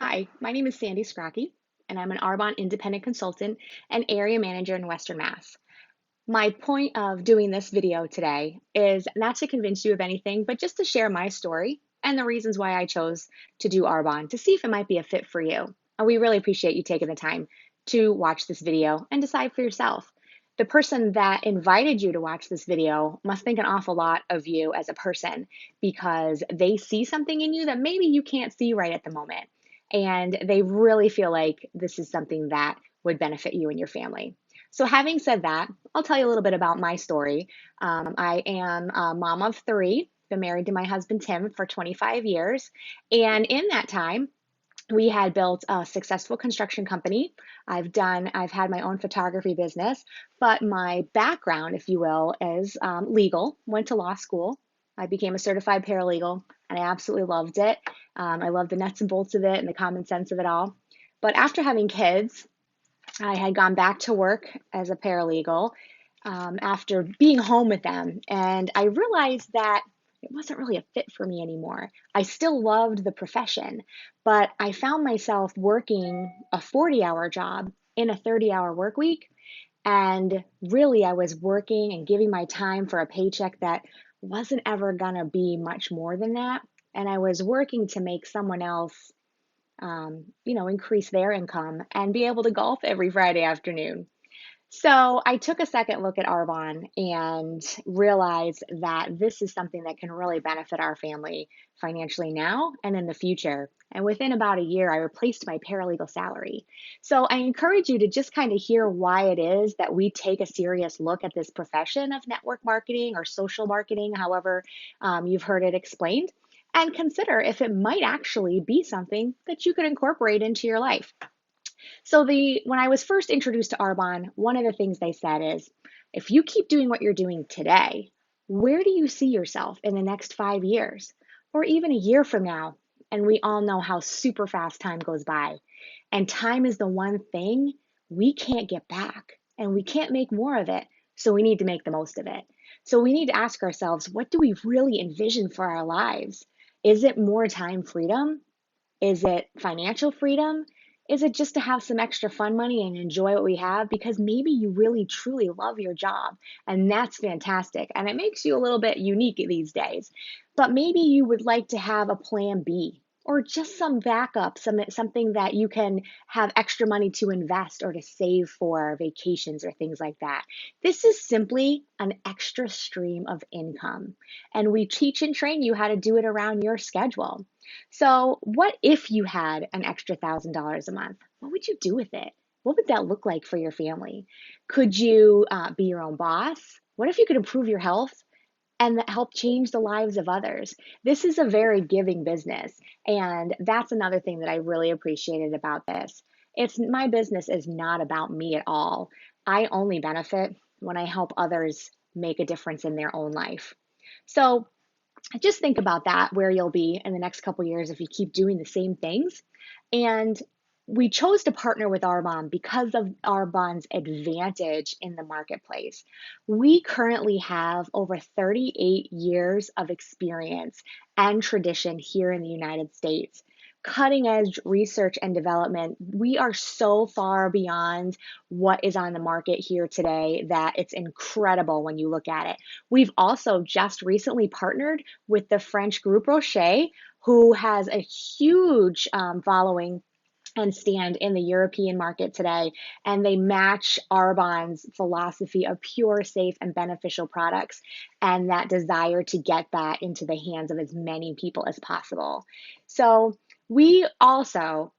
Hi, my name is Sandy Scrocky, and I'm an Arbonne independent consultant and area manager in Western Mass. My point of doing this video today is not to convince you of anything, but just to share my story and the reasons why I chose to do Arbonne to see if it might be a fit for you. And we really appreciate you taking the time to watch this video and decide for yourself. The person that invited you to watch this video must think an awful lot of you as a person because they see something in you that maybe you can't see right at the moment. And they really feel like this is something that would benefit you and your family. So, having said that, I'll tell you a little bit about my story. I am a mom of three, been married to my husband Tim for 25 years. And in that time, we had built a successful construction company. I've had my own photography business, but my background, if you will, is legal. Went to law school. I became a certified paralegal, and I absolutely loved it. I love the nuts and bolts of it and the common sense of it all. But after having kids, I had gone back to work as a paralegal after being home with them, and I realized that it wasn't really a fit for me anymore. I still loved the profession, but I found myself working a 40-hour job in a 30-hour work week. And really, I was working and giving my time for a paycheck that wasn't ever going to be much more than that. And I was working to make someone else increase their income and be able to golf every Friday afternoon. So I took a second look at Arbonne and realized that this is something that can really benefit our family financially now and in the future. And within about a year, I replaced my paralegal salary. So I encourage you to just kind of hear why it is that we take a serious look at this profession of network marketing or social marketing, however you've heard it explained, and consider if it might actually be something that you could incorporate into your life. So when I was first introduced to Arbonne, one of the things they said is, if you keep doing what you're doing today, where do you see yourself in the next 5 years or even a year from now? And we all know how super fast time goes by. And time is the one thing we can't get back and we can't make more of it. So we need to make the most of it. So we need to ask ourselves, what do we really envision for our lives? Is it more time freedom? Is it financial freedom? Is it just to have some extra fun money and enjoy what we have? Because maybe you really truly love your job and that's fantastic. And it makes you a little bit unique these days. But maybe you would like to have a plan B or just some backup, something that you can have extra money to invest or to save for vacations or things like that. This is simply an extra stream of income. And we teach and train you how to do it around your schedule. So, what if you had an extra $1,000 a month? What would you do with it? What would that look like for your family? Could you be your own boss? What if you could improve your health and help change the lives of others? This is a very giving business. And that's another thing that I really appreciated about this. My business is not about me at all. I only benefit when I help others make a difference in their own life. So, just think about that, where you'll be in the next couple years if you keep doing the same things. And we chose to partner with Arbonne because of Arbonne's advantage in the marketplace. We currently have over 38 years of experience and tradition here in the United States. Cutting edge research and development. We are so far beyond what is on the market here today that it's incredible when you look at it. We've also just recently partnered with the French group Rocher, who has a huge following and stand in the European market today. And they match Arbonne's philosophy of pure, safe, and beneficial products and that desire to get that into the hands of as many people as possible. So we also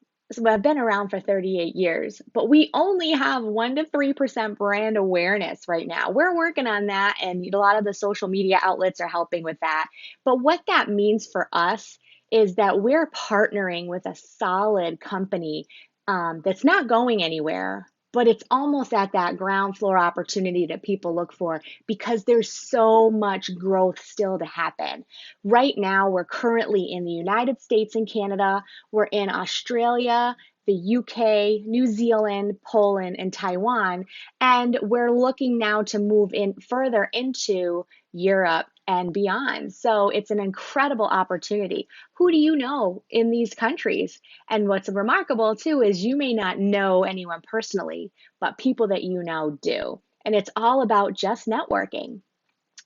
have been around for 38 years, but we only have 1 to 3% brand awareness right now. We're working on that, and a lot of the social media outlets are helping with that. But what that means for us is that we're partnering with a solid company that's not going anywhere, but it's almost at that ground floor opportunity that people look for because there's so much growth still to happen. Right now, we're currently in the United States and Canada, we're in Australia, the UK, New Zealand, Poland, and Taiwan, and we're looking now to move in further into Europe and beyond. So it's an incredible opportunity. Who do you know in these countries? And what's remarkable too is you may not know anyone personally, but people that you know do. And it's all about just networking.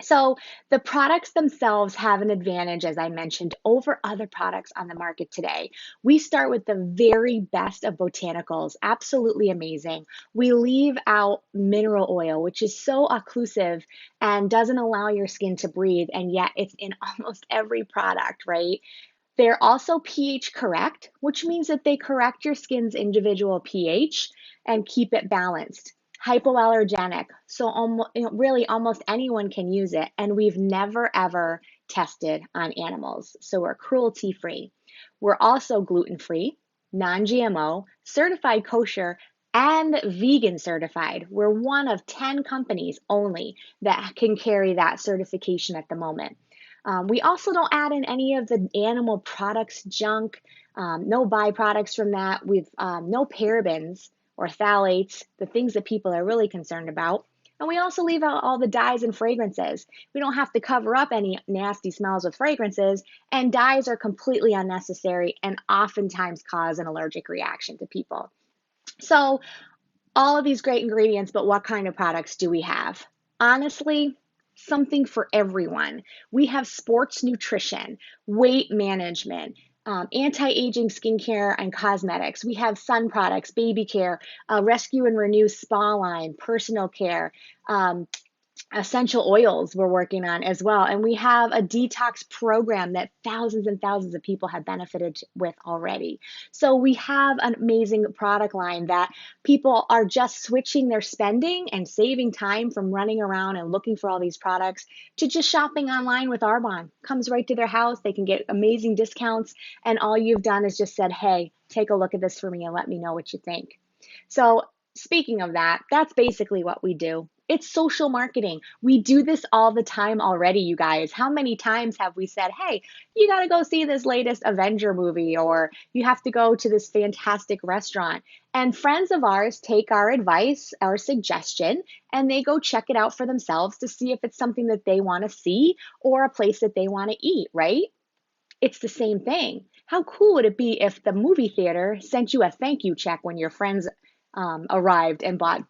So the products themselves have an advantage, as I mentioned, over other products on the market today. We start with the very best of botanicals, absolutely amazing. We leave out mineral oil, which is so occlusive and doesn't allow your skin to breathe, and yet it's in almost every product, right? They're also pH correct, which means that they correct your skin's individual pH and keep it balanced. Hypoallergenic, so really almost anyone can use it, and we've never ever tested on animals, so we're cruelty free. We're also gluten free, non GMO, certified kosher, and vegan certified. We're one of 10 companies only that can carry that certification at the moment. We also don't add in any of the animal products junk, no byproducts from that. We've no parabens or phthalates, the things that people are really concerned about. And we also leave out all the dyes and fragrances. We don't have to cover up any nasty smells with fragrances, and dyes are completely unnecessary and oftentimes cause an allergic reaction to people. So, all of these great ingredients, but what kind of products do we have? Honestly, something for everyone. We have sports nutrition, weight management, anti-aging skincare and cosmetics. We have sun products, baby care, rescue and renew spa line, personal care, essential oils we're working on as well. And we have a detox program that thousands and thousands of people have benefited with already. So we have an amazing product line that people are just switching their spending and saving time from running around and looking for all these products to just shopping online with Arbonne. Comes right to their house. They can get amazing discounts. And all you've done is just said, hey, take a look at this for me and let me know what you think. So speaking of that, that's basically what we do. It's social marketing. We do this all the time already, you guys. How many times have we said, hey, you got to go see this latest Avenger movie, or you have to go to this fantastic restaurant? And friends of ours take our advice, our suggestion, and they go check it out for themselves to see if it's something that they want to see or a place that they want to eat, right? It's the same thing. How cool would it be if the movie theater sent you a thank you check when your friends arrived and bought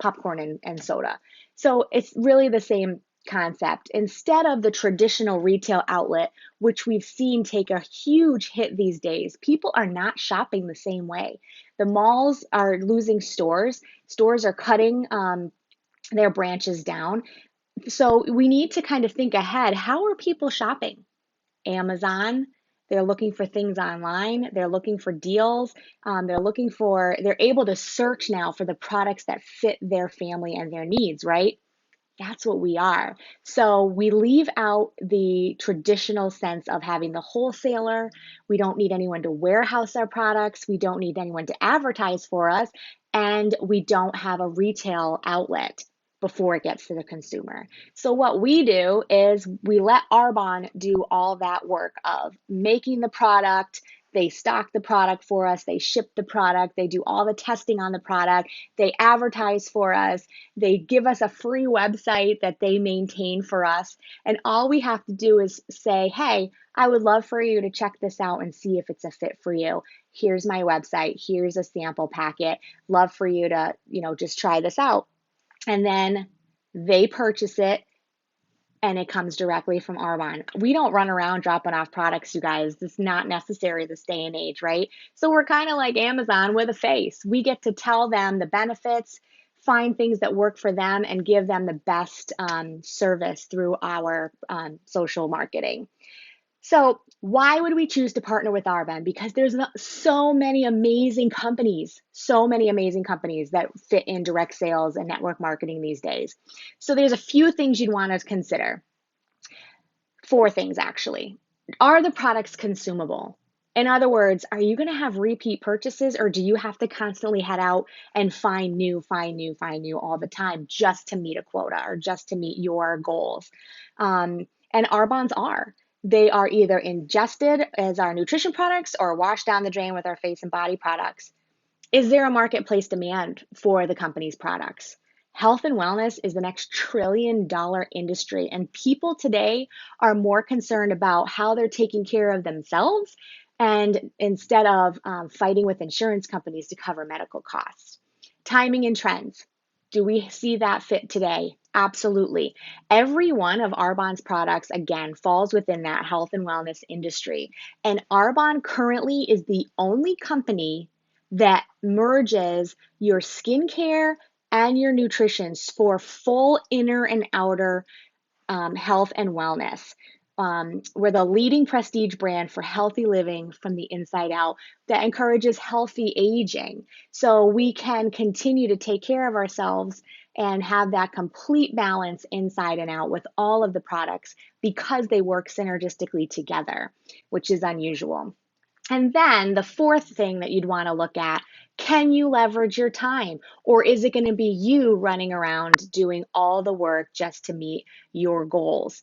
popcorn and soda? So it's really the same concept. Instead of the traditional retail outlet, which we've seen take a huge hit these days, people are not shopping the same way. The malls are losing stores, stores are cutting their branches down. So we need to kind of think ahead. How are people shopping? Amazon. They're looking for things online. They're looking for deals. They're able to search now for the products that fit their family and their needs, right? That's what we are. So we leave out the traditional sense of having the wholesaler. We don't need anyone to warehouse our products. We don't need anyone to advertise for us. And we don't have a retail outlet before it gets to the consumer. So what we do is we let Arbonne do all that work of making the product. They stock the product for us. They ship the product. They do all the testing on the product. They advertise for us. They give us a free website that they maintain for us. And all we have to do is say, hey, I would love for you to check this out and see if it's a fit for you. Here's my website. Here's a sample packet. Love for you to, just try this out. And then they purchase it and it comes directly from Arbonne. We don't run around dropping off products, you guys. It's not necessary this day and age, right? So we're kind of like Amazon with a face. We get to tell them the benefits, find things that work for them, and give them the best service through our social marketing. So why would we choose to partner with Arbonne? Because there's so many amazing companies, that fit in direct sales and network marketing these days. So there's a few things you'd want to consider. 4 things actually. Are the products consumable? In other words, are you going to have repeat purchases, or do you have to constantly head out and find new all the time just to meet a quota or just to meet your goals? And Arbonne's are. They are either ingested as our nutrition products or washed down the drain with our face and body products. Is there a marketplace demand for the company's products? Health and wellness is the next trillion-dollar industry, and people today are more concerned about how they're taking care of themselves and instead of fighting with insurance companies to cover medical costs. Timing and trends. Do we see that fit today? Absolutely. Every one of Arbonne's products, again, falls within that health and wellness industry. And Arbonne currently is the only company that merges your skincare and your nutrition for full inner and outer health and wellness. We're the leading prestige brand for healthy living from the inside out that encourages healthy aging. So we can continue to take care of ourselves and have that complete balance inside and out with all of the products because they work synergistically together, which is unusual. And then the fourth thing that you'd want to look at, can you leverage your time? Or is it going to be you running around doing all the work just to meet your goals?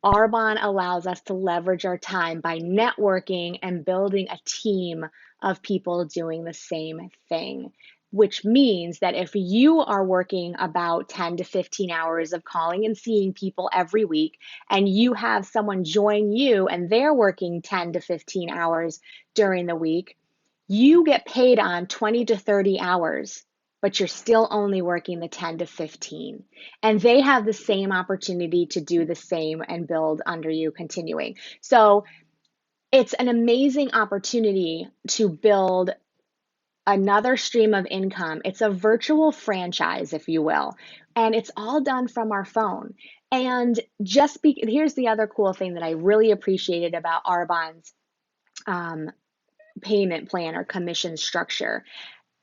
Arbonne allows us to leverage our time by networking and building a team of people doing the same thing, which means that if you are working about 10 to 15 hours of calling and seeing people every week, and you have someone join you and they're working 10 to 15 hours during the week, you get paid on 20 to 30 hours, but you're still only working the 10 to 15. And they have the same opportunity to do the same and build under you continuing. So it's an amazing opportunity to build another stream of income. It's a virtual franchise, if you will, and it's all done from our phone. And here's the other cool thing that I really appreciated about Arbonne's um, payment plan or commission structure.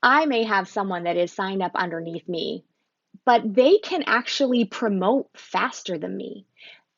I may have someone that is signed up underneath me, but they can actually promote faster than me.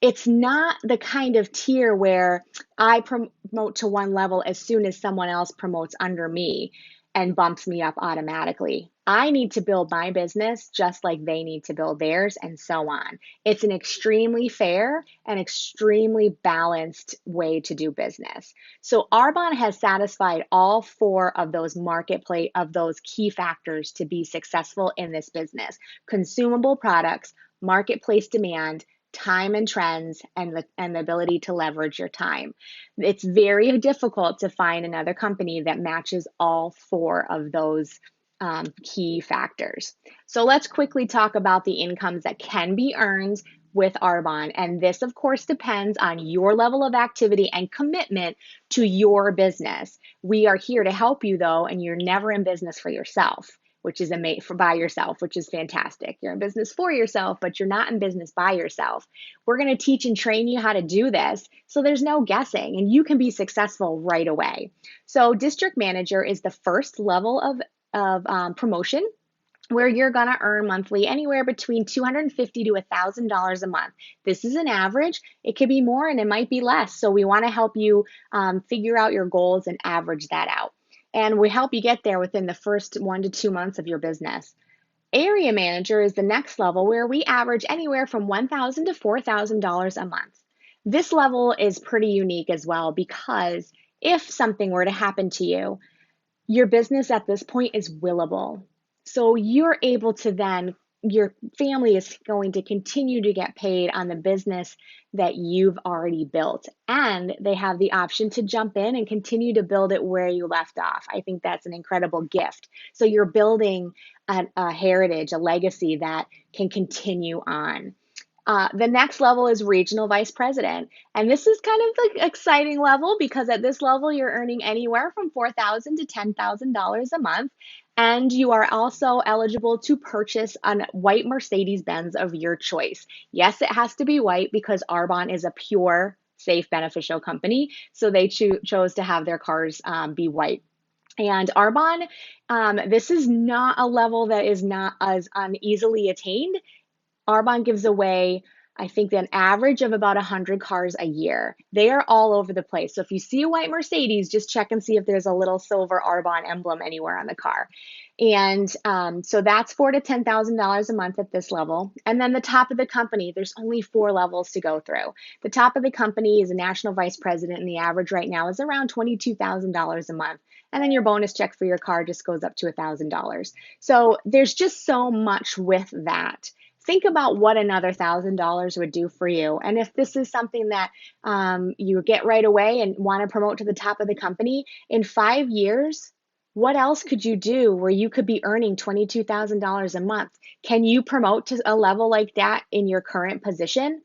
It's not the kind of tier where I promote to one level as soon as someone else promotes under me and bumps me up automatically. I need to build my business just like they need to build theirs, and so on. It's an extremely fair and extremely balanced way to do business. So Arbonne has satisfied all four of those of those key factors to be successful in this business: consumable products, marketplace demand, time and trends, and the ability to leverage your time. It's very difficult to find another company that matches all four of those key factors. So let's quickly talk about the incomes that can be earned with Arbonne. And this, of course, depends on your level of activity and commitment to your business. We are here to help you, though, and you're never in business for yourself, which is by yourself, which is fantastic. You're in business for yourself, but you're not in business by yourself. We're going to teach and train you how to do this so there's no guessing and you can be successful right away. So district manager is the first level of promotion, where you're going to earn monthly anywhere between $250 to $1,000 a month. This is an average. It could be more and it might be less. So we want to help you figure out your goals and average that out. And we help you get there within the first 1 to 2 months of your business. Area manager is the next level, where we average anywhere from $1,000 to $4,000 a month. This level is pretty unique as well, because if something were to happen to you, your business at this point is willable. So you're able to then, your family is going to continue to get paid on the business that you've already built. And they have the option to jump in and continue to build it where you left off. I think that's an incredible gift. So you're building a heritage, a legacy that can continue on. The next level is regional vice president. And this is kind of the exciting level, because at this level, you're earning anywhere from $4,000 to $10,000 a month. And you are also eligible to purchase a white Mercedes-Benz of your choice. Yes, it has to be white because Arbonne is a pure, safe, beneficial company. So they chose to have their cars be white. And Arbonne, this is not a level that is not as easily attained. Arbonne gives away I think an average of about 100 cars a year. They are all over the place. So if you see a white Mercedes, just check and see if there's a little silver Arbonne emblem anywhere on the car. And so that's $4,000 to $10,000 a month at this level. And then the top of the company, there's only 4 levels to go through. The top of the company is a national vice president, and the average right now is around $22,000 a month. And then your bonus check for your car just goes up to $1,000. So there's just so much with that. Think about what another $1,000 would do for you. And if this is something that you get right away and want to promote to the top of the company, in 5 years, what else could you do where you could be earning $22,000 a month? Can you promote to a level like that in your current position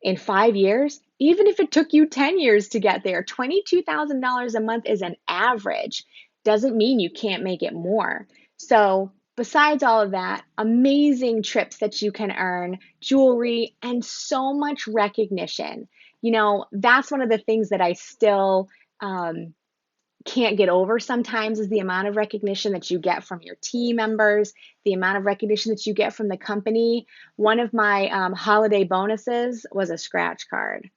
in 5 years? Even if it took you 10 years to get there, $22,000 a month is an average. Doesn't mean you can't make it more. So, besides all of that, amazing trips that you can earn, jewelry, and so much recognition. That's one of the things that I still can't get over sometimes is the amount of recognition that you get from your team members, the amount of recognition that you get from the company. One of my holiday bonuses was a scratch card.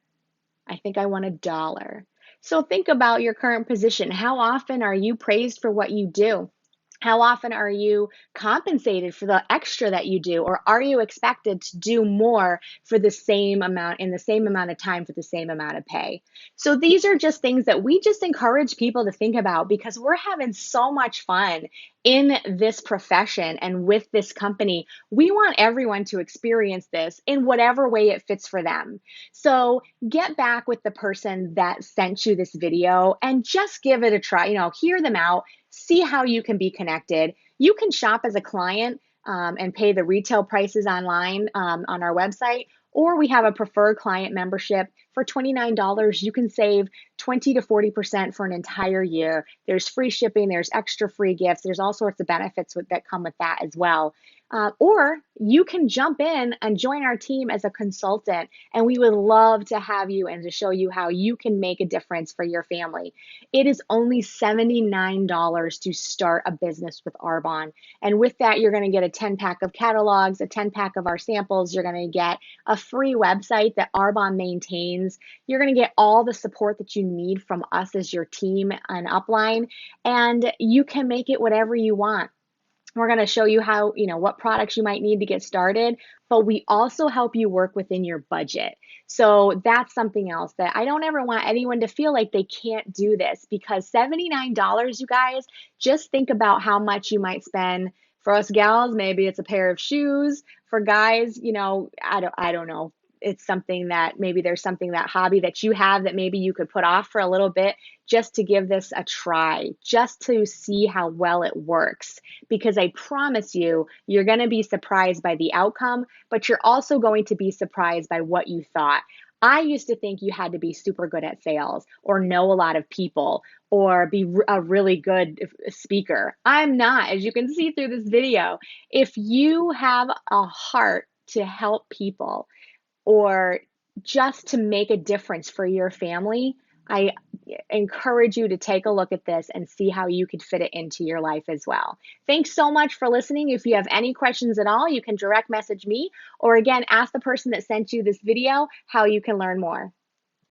I think I won $1. So think about your current position. How often are you praised for what you do? How often are you compensated for the extra that you do? Or are you expected to do more for the same amount in the same amount of time for the same amount of pay? So these are just things that we just encourage people to think about because we're having so much fun in this profession and with this company. We want everyone to experience this in whatever way it fits for them. So get back with the person that sent you this video and just give it a try. Hear them out, see how you can be connected. You can shop as a client and pay the retail prices online on our website, or we have a preferred client membership. For $29, you can save 20 to 40% for an entire year. There's free shipping, there's extra free gifts, there's all sorts of benefits that come with that as well. Or you can jump in and join our team as a consultant, and we would love to have you and to show you how you can make a difference for your family. It is only $79 to start a business with Arbonne. And with that, you're going to get a 10-pack of catalogs, a 10-pack of our samples. You're going to get a free website that Arbonne maintains. You're going to get all the support that you need from us as your team and upline, and you can make it whatever you want. We're going to show you what products you might need to get started, but we also help you work within your budget. So that's something else that I don't ever want anyone to feel like they can't do this, because $79, you guys, just think about how much you might spend. For us gals, maybe it's a pair of shoes. For guys, I don't know. It's something that maybe there's that hobby that you have that maybe you could put off for a little bit just to give this a try, just to see how well it works. Because I promise you, you're going to be surprised by the outcome, but you're also going to be surprised by what you thought. I used to think you had to be super good at sales or know a lot of people or be a really good speaker. I'm not, as you can see through this video. If you have a heart to help people, or just to make a difference for your family, I encourage you to take a look at this and see how you could fit it into your life as well. Thanks so much for listening. If you have any questions at all, you can direct message me, or again, ask the person that sent you this video how you can learn more.